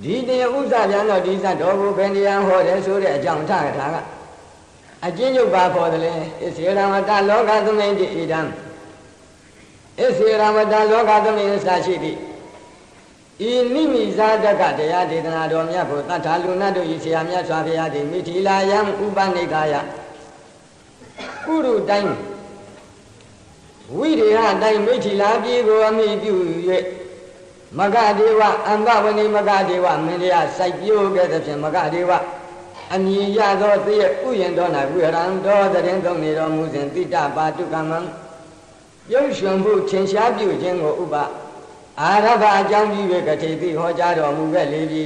ဒီတရားဥစ္စာပြန်တော့ဒီဇတ်တော်ကိုဘယ်တရားဟောတယ်ဆိုတဲ့အကြောင်းထကထာကအကျဉ်းချုပ်ပါခေါ်တယ်လေဣစေရဝတ္တလောကသမိန်တိဣဒံဣစေရဝတ္တလောကသမိန်အစရှိသည်ဤနိမိဇာတကတရားဒေသနာတော်မြတ်ကိုတထာလူနတ်တို့ဤဆရာမြတ်စွာဘုရားသည်မိထီလာယံဥပနိကာယကုရုတိုင်းဝိရိယတိုင်းမိထီလာပြည်ကိုအမိပြု၍မဂ္ဂဒေဝအံဘဝနိမဂ္ဂဒေဝမင်းတရားစိုက်ပျိုးခဲ့သဖြင့်မဂ္ဂဒေဝအမည်ရသောတည်းဥယျာဉ်တော်၌ဝိရံတော်တရင်သုံးနေတော်မူစဉ်တိတပါတုကမံပြုံးရွှင်မှုထင်ရှားပြုခြင်းကိုဥပအာရဘအကြောင်းပြု၍ကတိတိဟောကြားတော်မူခဲ့လေပြီ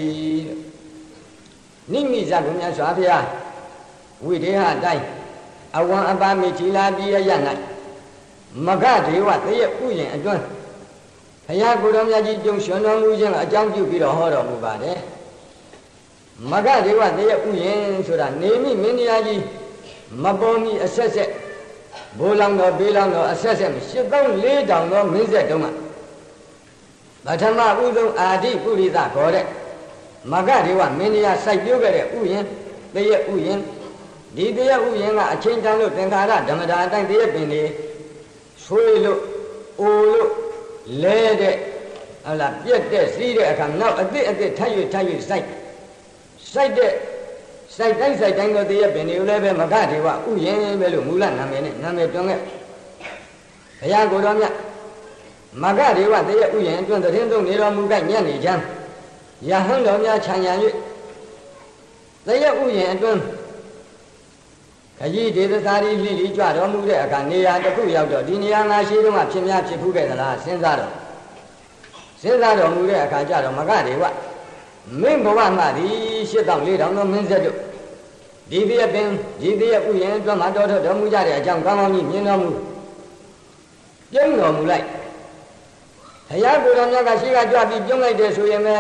နိမိဇဂုမြတ်စွာဘုရားဝိဒေဟတိုင်းအဝံအပါမိထီလာပြည်ရ၌မဂ္ဂဒေဝတည်းဥယျာဉ်အတွန်းဘုရားကိုယ်တော်မြတ်ကြီးပြုံးရွှင်တော်မူခြင်းအကြောင်းပြုပြီးတော့ဟောတော်မူပါတယ်မဂ္ဂဒေဝတည်းဥယျာဉ်ဆိုတာနေမိမင်းတရားကြီးမပေါ်မီအဆက်ဆက်ဘိုးလောင်တော်ဘေးလောင်တော်အဆက်ဆက်8400တောင်သောမင်းဆက်တုံးမှာပထမဥဆုံးအာတိပုရိသခေါ်တဲ့မဂ္ဂဒေဝမင်းတရားစိုက်ပျိုးခဲ့တဲ့ဥယျာဉ်တည်းဥယျာဉ်ဒီတည်းဥယျာဉ်ကအချင်းတန်လို့သင်္ခါရဓမ္မတာအတိုင်းတည်းပင်တွေဆွေးလို့အိုလို့ လဲတဲ့ဟုတ်လားပြက်တဲ့စီးတဲ့အခါနောက်အသစ်ထပ်၍စိုက်တဲ့စိုက်တိုင်းတော့တည်းရဲ့ပင်တွေကိုလည်းပဲမဂဒေဝဥယျင်ပဲလို့မူလနာမည်နဲ့နာမည်တွန်းခဲ့ဘုရားကိုယ်တော်မြတ်မဂဒေဝတည်းရဲ့ဥယျင်အတွင်းသင်းသုံးနေတော်မူကညံ့နေချမ်းယဟန်တော်များခြံရံ၍တည်းရဲ့ဥယျင်အတွင်းခကြီးဒေသစာရီလှိလိကြွတော်မူတဲ့အခါနေရာတစ်ခုရောက်တော့ဒီနေရာငါရှိတုန်းကဖြစ်များဖြစ်ဖူးခဲ့သလားစဉ်းစားတော်မူတဲ့အခါကျတော့မဂဒေဝမင်းဘဝမှသည်8400သောမင်းဆက်တို့ဒီတည်းပင်ဒီတည်းဥယျာဉ်အတွင်းမှာတော်တော်မူကြတဲ့အကြောင်းကောင်းကောင်းကြီးမြင်တော်မူပြုံးတော်မူလိုက်ဘုရားကိုယ်တော်မြတ်ကရှိကကြွပြီးပြုံးလိုက်တယ်ဆိုရင်ပဲ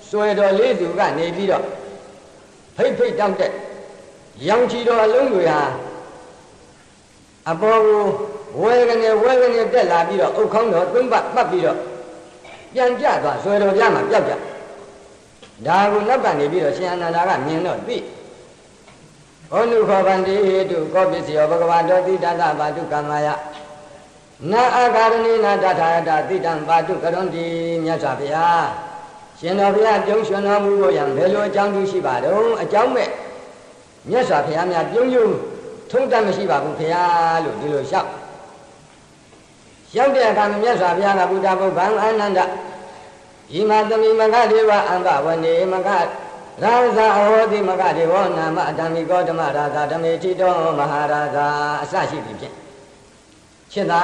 ဆွဲတော်လေးစုကနေပြီးတော့ဖိတ်တောက်တဲ့ရောင်ချီတော်အလုံးတွေဟာအပေါ်ကိုဝဲကနေတက်လာပြီးတော့အုတ်ခေါင်းတော်သုံးပတ်ပတ်ပြီးတော့ပြန်ကြသွားဆွဲတော်ပြမှာပျောက်ကြဒါကိုနောက်ကနေပြီးတော့ရှင်အနန္ဒာကမြင်တော့သိဩနုခောဗန္တိဟေတုကောပစ္စယောဘဂဝါတောတိတတဘာတုကမ္မာယနာအာဂရဏိနာတထာယတတိတံဘာတုကရွန်တိမြတ်စွာဘုရားရှင်တော်ဘုရားပြုံးရွှင်တော်မူဖို့ရန်ဘယ်လိုအကြောင်းတူရှိပါတော့အကြောင်းမဲ့မြတ်စွာဘုရားများပြုံးထုံးတတ်မရှိပါဘူးဘုရားလို့ဒီလိုလျှောက်တဲ့အခါမြတ်စွာဘုရားကဘုဒ္ဓဘုဗ္ဗံအာနန္ဒဤမသမိမဂဒေဝအံဘဝနေမဂရာဇာအဟောတိမဂဒေဝနာမအတ္တမိကောဓမရာဇာဓမေတိတောမဟာရာဇာအစရှိသည်ဖြင့်ရှင်းသာ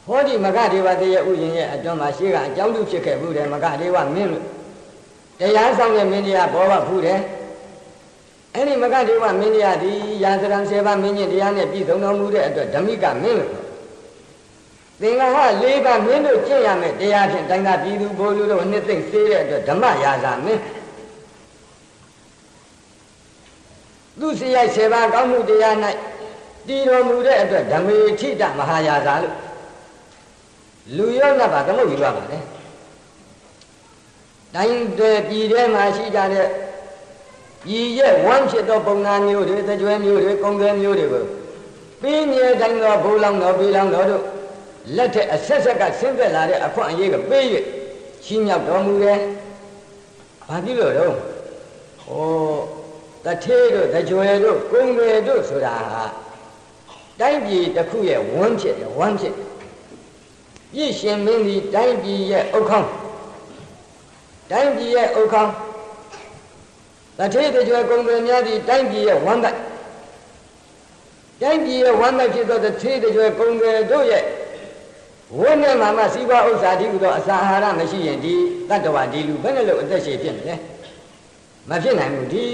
ဟောဒီမဂဒေဝတည်းရဲ့ဥယျာဉ်ရဲ့အတွင်းမှာရှိကအကြောင်းတူဖြစ်ခဲ့ဘူးတယ်မဂဒေဝမင်းလို့တရားဆောင်တဲ့မင်းတရားဘောဘဖူးတယ်အဲ့ဒီမဂဒေဝမင်းတရားဒီရာဇရံ7ပါးမင်းကြီးတရားနဲ့ပြည်စုံတော်မူတဲ့အတွက်ဓမိကမင်းလို့သင်္ဃဟ4ပါးမင်းတို့ကျင့်ရမယ်တရားဖြင့်တိုင်းသာပြည်သူဘိုလ်လူတို့နှစ်သိမ့်သေးတဲ့အတွက်ဓမ္မရာဇာမင်းသူစရိုက်7ပါးကောင်းမှုတရား၌တည်တော်မူတဲ့အတွက်ဓမေထိတမဟာရာဇာလို့လူရောနတ်ပါသမုတ်ယူရပါလေတိုင်းတွေပြည်ထဲမှာရှိကြတဲ့ပြည်ရဲ့ဝမ်းဖြစ်သောပုံနာမျိုးတွေတကြွယ်မျိုးတွေကုံသွဲမျိုးတွေကိုပြင်းမြဲတိုင်းသောဘိုးလောင်းတော်ပြည်လောင်းတော်တို့လက်ထက်အဆက်ဆက်ကဆင်းသက်လာတဲ့အခွင့်အရေးကပေး၍ချီးမြှောက်တော်မူတယ်။ဘာဖြစ်လို့တော့တထေးတို့တကြွယ်တို့ကုံသွဲတို့ဆိုတာဟာတိုင်းပြည်တစ်ခုရဲ့ဝမ်းဖြစ်တယ်ဝမ်းဖြစ်ပြည့်ရှင်မင်းဒီတိုင်းပြည်ရဲ့ဥခေါင်းတိုင်းပြည်ရဲ့ဥခေါင်းတထေးတကြွယ်ကုံသွဲများဒီတိုင်းပြည်ရဲ့ဝမ်းပိုက်တိုင်းပြည်ရဲ့ဝမ်းပိုက်ဖြစ်သောတထေးတကြွယ်ကုံသွဲတို့ရဲ့ဝိနည်းမှာမှစီးပွားဥစ္စာဒီဟုသောအစာအာဟာရမရှိရင်ဒီတတ္တဝါဒီလူဘယ်နဲ့လို့အသက်ရှည်ဖြစ်မလဲမဖြစ်နိုင်ဘူးဒီ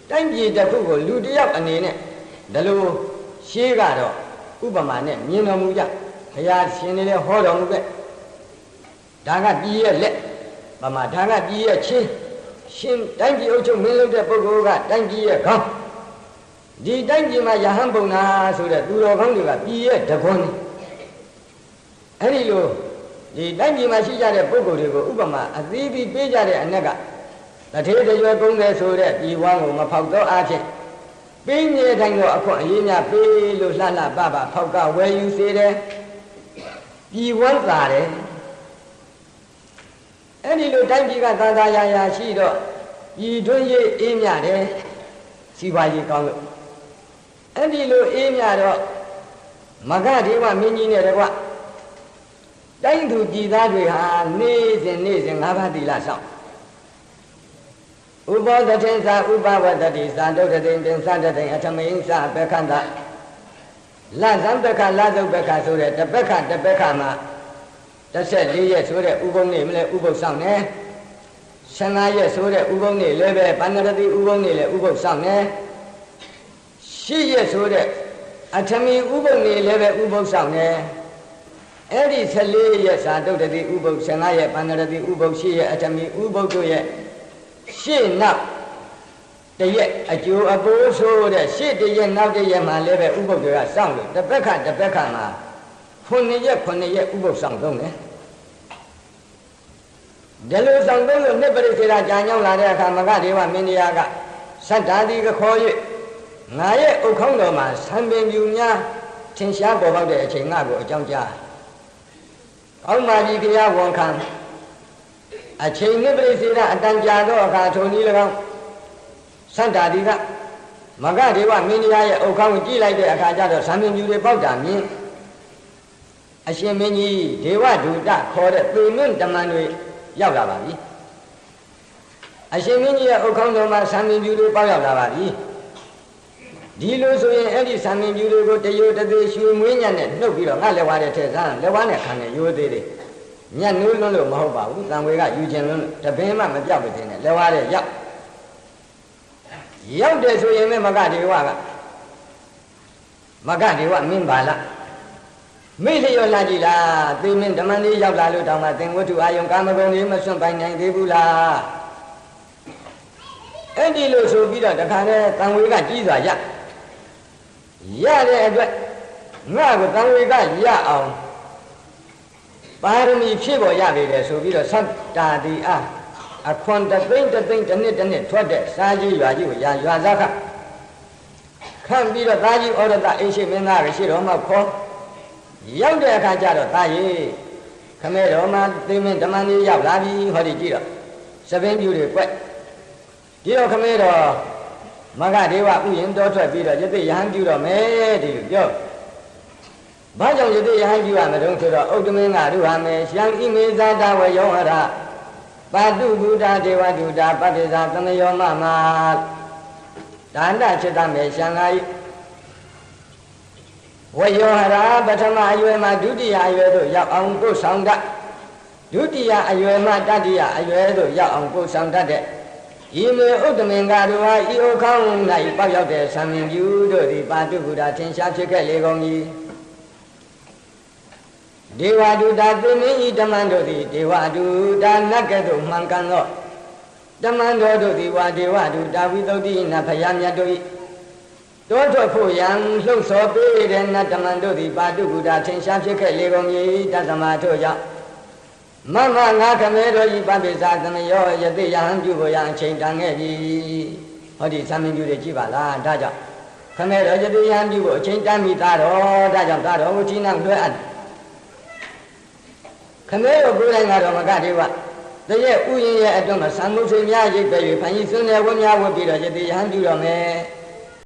တိုင်းပြည်တစ်ခုကိုလူတစ်ယောက်အနေနဲ့ဒါလိုရှေးကတော့ဥပမာနဲ့မြင်တော်မူကြဘုရားရှင်နေလဲဟောတော်မူခဲ့ဒါကပြည်ရဲ့လက်ဗမာဒါကပြည်ရဲ့ချင်းရှင်တိုင်းပြည်အုပ်ချုပ်မင်းလုပ်တဲ့ပုဂ္ဂိုလ်ကတိုင်းပြည်ရဲ့ခေါင်းဒီတိုင်းပြည်မှာယဟန်ပုံနာဆိုတဲ့သူတော်ကောင်းတွေကပြည်ရဲ့တခွန်းအဲ့ဒီလိုဒီတိုင်းပြည်မှာရှိကြတဲ့ပုဂ္ဂိုလ်တွေကိုဥပမာအသီးသီးပေးကြတဲ့အနက်ကတထေးတကြွယ်ကုန်းတယ်ဆိုတဲ့ပြည်ဝမ်းကိုမဖောက်တော့အားဖြင့်ပေးငယ်တိုင်းတော့အခွင့်အရေးများပေးလို့လှလှပပဖောက်ကဝယ်ယူစေတယ်ပြည်ဝမ်းသာတယ်အဲ့ဒီလိုတိုင်းပြည်ကသာသာယာယာရှိတော့ပြည်တွင်းရေးအေးမြတယ်စီးပွားရေးကောင်းလို့အဲ့ဒီလိုအေးမြတော့မဂဒေဝမင်းကြီးနဲ့တကွတိုင်းသူပြည်သားတွေဟာနေ့စဉ်၅ပါးသီလဆောင်ဥပောတထေသဥပဝတ္တိသံတုတ္တိပင်သတ္တိအထမိန်္စပက္ခန္တလဇံပက္ခလသုပက္ခဆိုတဲ့တပက္ခမှာ14ရက်ဆိုတဲ့ဥပုံနေမလဲဥပုပ်ဆောင်နေ15ရက်ဆိုတဲ့ဥပုံနေလည်းပဲပန္နရတိဥပုံနေလည်းဥပုပ်ဆောင်နေ10ရက်ဆိုတဲ့အထမီဥပုံနေလည်းပဲဥပုပ်ဆောင်နေအဲ့ဒီ14ရက်စာတုတ္တိဥပုပ်15ရက်ပန္နရတိဥပုပ်10ရက်အထမီဥပုပ်တို့ရဲ့ရှေ့နောက်တရက်အကျိုးအပိုးဆိုတဲ့ရှေ့တရက်နောက်တရက်မှာလည်းပဲဥပုပ်တွေကစောင့်လို့တပက္ခမှာ9ရက်ဥပုပ်ဆောင်သုံးတယ်ဒီလိုဆောင်သုံးလို့နှစ်ပရိသေရကြာညောင်းလာတဲ့အခါမဂဒေဝမင်းတရားကသတ္တာတိကခေါ်၍ငါရဲ့ဥခေါင်းတော်မှာဆံပင်ပြူများထင်ရှားပေါ်ပေါက်တဲ့အချိန်ငါကိုအကြောင်းကြား ကောင်းပါကြီးတရားဝန်ခံအချိန်နှစ်ပြိစေရအတန်ကြာသောအခါထုံနည်း၎င်းစန္ဒာတိကမဂဒေဝမင်းကြီးရဲ့အုတ်ခေါင်းကိုကြည့်လိုက်တဲ့အခါကျတော့သံမြင်ပြူတွေပေါက်တာမြင်အရှင်မင်းကြီးဒေဝဒုတခေါ်တဲ့သေမင်းတမန်တွေရောက်လာပါပြီအရှင်မင်းကြီးရဲ့အုတ်ခေါင်းတော်မှာသံမြင်ပြူတွေပေါက်ရောက်လာပါပြီဒီလိုဆိုရင်အဲ့ဒီသံမြင်ပြူတွေကိုတရိုတသေးရွှေမွေးညံ့နဲ့နှုတ်ပြီးတော့ငါလက်ဝါးတဲ့ထဲဆန်းလက်ဝါးနဲ့ခံနေရိုးသေးတယ်ညက်နိုးလွန်းလို့မဟုတ်ပါဘူးတန်ဝေကယူခြင်းလွန်းလို့တပင်းမှမပြောက်မတင်နဲ့လက်ဝါးတဲ့ရောက်တယ်ဆိုရင်မဂဒေဝကမဂဒေဝမင်းပါလားမိလျော်လာကြည်လားသေမင်းဓမ္မလေးရောက်လာလို့တောင်မှသင်္ဝတ္ထုအာယုံကာမဂုဏ်လေးမစွန့်ပိုင်နိုင်သေးဘူးလားအဲ့ဒီလိုဆိုပြီးတော့တခါတည်းတန်ဝေကကြီးစွာရတဲ့အတွက်ငါ့ကိုတန်ဝေကရအောင်ပါရမီဖြည့်ပေါ်ရပြီလေဆိုပြီးတော့သတ္တာတိအားအခွန်တသိန်းတစ်နှစ်ထွက်တဲ့စားကြီးရွာကြီးကိုရွာသားခခံပြီးတော့သားကြီးဩရတအိရှိမင်းသားရရှိတော်မှာခေါ်ရောက်တဲ့အခါကျတော့သားကြီးခမဲတော်မှာသိမင်းဓမ္မကြီးရောက်လာပြီဟောဒီကြည့်တော့သပင်းပြူတွေကွက်ဒီတော့ခမဲတော်မဂဒေဝဥယျင်တော်ထွက်ပြီးတော့ယသိယဟန်ပြူတော့မယ်ဒီလိုပြောဘာကြောင့်ယသိယဟန်ပြူရမလို့ဆိုတော့ဥဒ္ဓမင်းကတို့ဟာမယ်ရှံဣမေဇာတဝေယောဟရပါတုဘုဒ္ဓဒေဝဒုတာပတ္တိဇာသမယောမမဒါနจิตမေရှံဃာယဝယောဟရာပထမအရွယ်မှာဒုတိယအရွယ်တို့ရောက်အောင်ကိုယ်ဆောင်တတ်ဒုတိယအရွယ်မှာတတိယအရွယ်တို့ရောက်အောင်ကိုယ်ဆောင်တတ်တဲ့ဤမေဥဒ္ဓမင်္ဂတို့ဟာဤဩခေါင်း၌ပေါက်ရောက်တဲ့သံမြင်ပြူတို့သည်ပါတုဘုဒ္ဓထင်ရှားဖြစ်ခဲ့လေကုန်၏ဒေဝဒုတာသေမင်းဤဓမ္မတို့သည်ဒေဝဒုတာနတ်ကဲ့သို့မှန်ကန်သောဓမ္မတော်တို့သည်ဝါဒေဝဒုတာဝိသုဒ္ဓိနတ်ဖယားမြတ်တို့၏တောထွက်ဖို့ရန်လှုပ်ဆော်ပေးတဲ့နတ်ဓမ္မတို့သည်ပါတုဘုဒ္ဓထင်ရှားဖြစ်ခဲ့လေကုန်၏တသမထို့ကြောင့်မမငါခမဲတော်ဤပပိစာသမယောယသိယဟန်ပြုကိုရအချိန်တန်ခဲ့ပြီဟောဒီသံမြင်ပြုတွေကြည့်ပါလားဒါကြောင့်ခမဲတော်ယသိယဟန်ပြုကိုအချိန်တန်ပြီသားတော်ဒါကြောင့်သားတော်ကိုကြီးနှံ့လွှဲအပ်ခမဲတော်ကိုယ်တိုင်ကတော့မကသေးပါတရဲ့ဥယျာဉ်ရဲ့အတွင်းမှာသံဃုဆွေများရိပ်ပဲ၍ဖန်ကြီးစွန်းနေဝများဝတ်ပြီးတော့ယသိယဟန်ပြုတော်မယ်